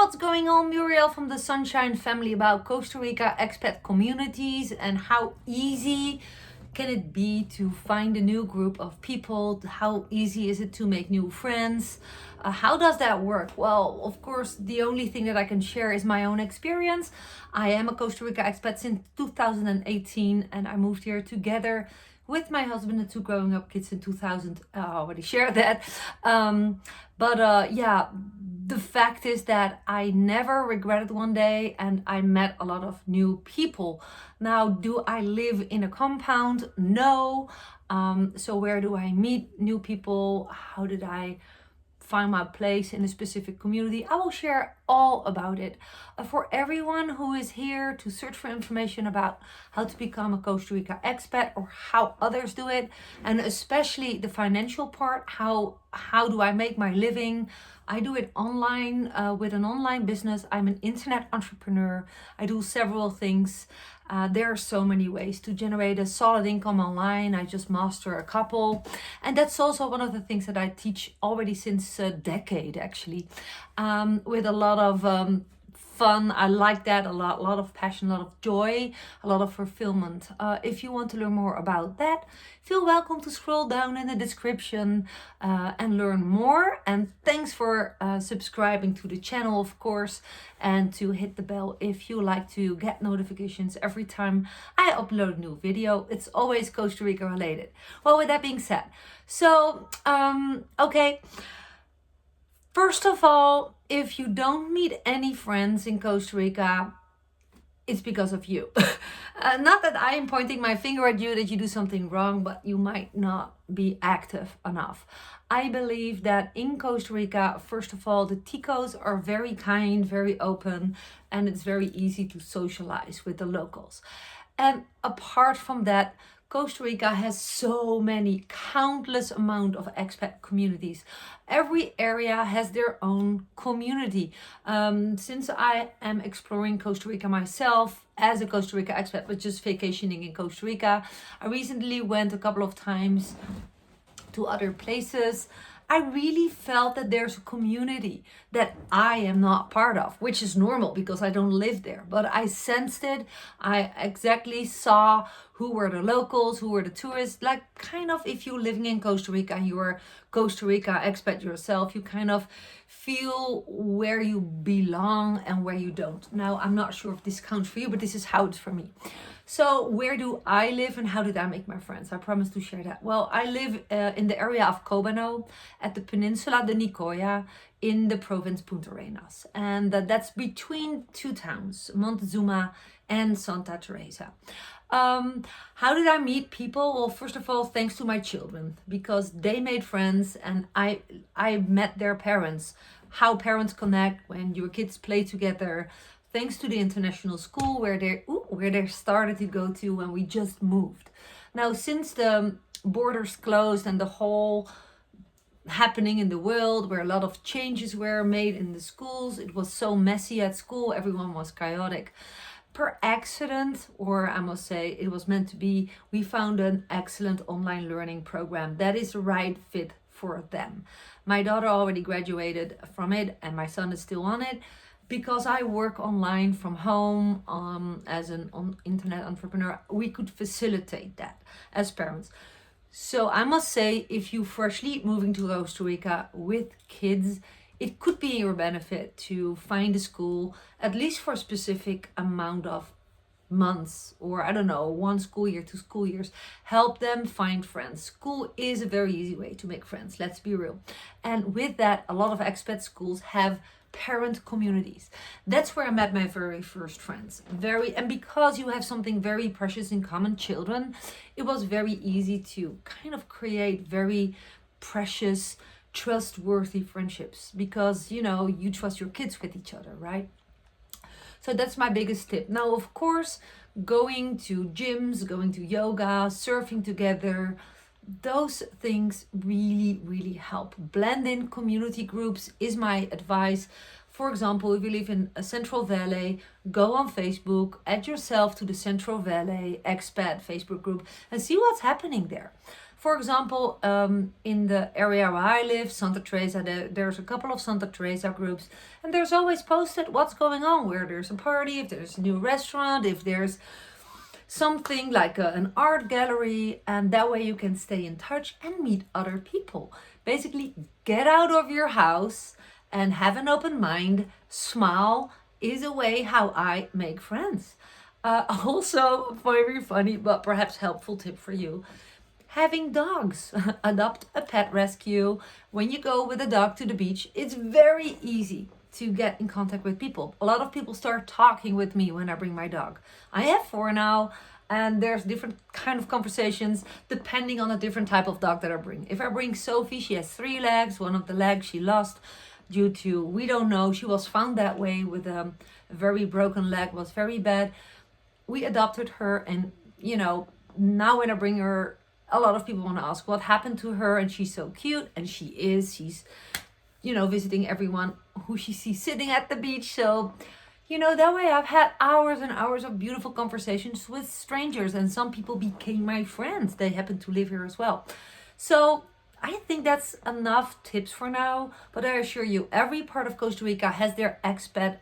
what's going on? Muriel from the Sunshine Family about Costa Rica expat communities and how easy can it be to find a new group of people? How easy is it to make new friends? How does that work? Well, of course, the only thing that I can share is my own experience. I am a Costa Rica expat since 2018 and I moved here together with my husband and two growing up kids in 2000. I already shared that. Yeah, the fact is that I never regretted one day and I met a lot of new people. Now, do I live in a compound? No. So where do I meet new people? How did I find my place in a specific community? I will share all about it. For everyone who is here to search for information about how to become a Costa Rica expat or how others do it, and especially the financial part, how do I make my living? I do it online with an online business. I'm an internet entrepreneur. I do several things. There are so many ways to generate a solid income online. I just master a couple. And that's also one of the things that I teach already since a decade, actually, with a lot of fun. I like that a lot of passion, a lot of joy, a lot of fulfillment. If you want to learn more about that, feel welcome to scroll down in the description and learn more. And thanks for subscribing to the channel, of course, and to hit the bell if you like to get notifications every time I upload a new video. It's always Costa Rica related. Well, with that being said, so okay. First of all, if you don't meet any friends in Costa Rica, it's because of you. Not that I am pointing my finger at you that you do something wrong, but you might not be active enough. I believe that in Costa Rica, first of all, the Ticos are very kind, very open, and it's very easy to socialize with the locals. And apart from that, Costa Rica has so many, countless amount of expat communities. Every area has their own community. Since I am exploring Costa Rica myself as a Costa Rica expat, but just vacationing in Costa Rica, I recently went a couple of times to other places. I really felt that there's a community that I am not part of, which is normal because I don't live there. But I sensed it. I exactly saw who were the locals, who were the tourists. Like kind of if you're living in Costa Rica and you're a Costa Rica expat yourself, you kind of feel where you belong and where you don't. Now, I'm not sure if this counts for you, but this is how it's for me. So where do I live and how did I make my friends? I promise to share that. Well, I live in the area of Cobano at the peninsula de Nicoya in the province Punta Arenas. And that's between two towns, Montezuma and Santa Teresa. How did I meet people? Well, first of all, thanks to my children, because they made friends and I met their parents. How parents connect when your kids play together. Thanks to the international school where they started to go to when we just moved. Now, since the borders closed and the whole happening in the world where a lot of changes were made in the schools, it was so messy at school, everyone was chaotic. Per accident, or I must say it was meant to be, we found an excellent online learning program that is the right fit for them. My daughter already graduated from it and my son is still on it. Because I work online from home as an internet entrepreneur, we could facilitate that as parents. So I must say, if you freshly moving to Costa Rica with kids, it could be your benefit to find a school, at least for a specific amount of months, or I don't know, 1 school year, 2 school years. Help them find friends. School is a very easy way to make friends, let's be real. And with that, a lot of expat schools have parent communities. That's where I met my very first friends. And because you have something very precious in common, children, it was very easy to kind of create very precious, trustworthy friendships because, you know, you trust your kids with each other, right? So that's my biggest tip. Now, of course, going to gyms, going to yoga, surfing together, those things really, really help. Blend in community groups is my advice. For example, if you live in a Central Valley, go on Facebook, add yourself to the Central Valley Expat Facebook group and see what's happening there. For example, in the area where I live, Santa Teresa, there's a couple of Santa Teresa groups, and there's always posted what's going on, where there's a party, if there's a new restaurant, if there's something like an art gallery, and that way you can stay in touch and meet other people. Basically, get out of your house and have an open mind. Smile is a way how I make friends. Also, very funny but perhaps helpful tip for you: having dogs. Adopt a pet rescue. When you go with a dog to the beach, it's very easy to get in contact with people. A lot of people start talking with me when I bring my dog. I have 4 now, and there's different kind of conversations depending on the different type of dog that I bring. If I bring Sophie, she has 3 legs. One of the legs she lost due to, we don't know, she was found that way with a very broken leg, was very bad. We adopted her, and now when I bring her, a lot of people want to ask what happened to her, and she's so cute, and she's visiting everyone who she sees sitting at the beach. So that way I've had hours and hours of beautiful conversations with strangers, and some people became my friends. They happen to live here as well. So I think that's enough tips for now, but I assure you, every part of Costa Rica has their expat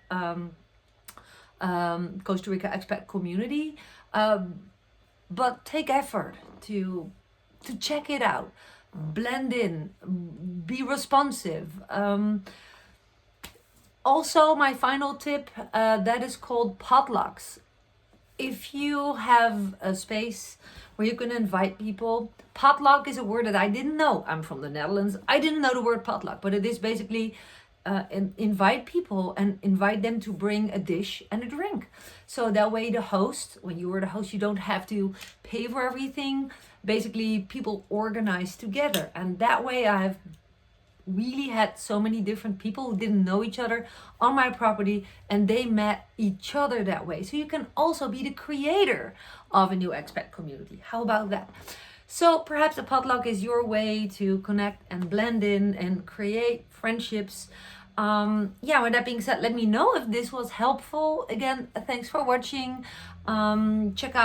Costa Rica expat community, but take effort to check it out, blend in, be responsive. Also, my final tip, that is called potlucks. If you have a space where you can invite people, potluck is a word that I didn't know. I'm from the Netherlands. I didn't know the word potluck, but it is basically invite people and invite them to bring a dish and a drink. So that way the host, when you are the host, you don't have to pay for everything. Basically, people organize together. And that way I've really had so many different people who didn't know each other on my property, and they met each other that way. So you can also be the creator of a new expat community. How about that? So perhaps a potluck is your way to connect and blend in and create friendships. With that being said, let me know if this was helpful. Again, thanks for watching. Check out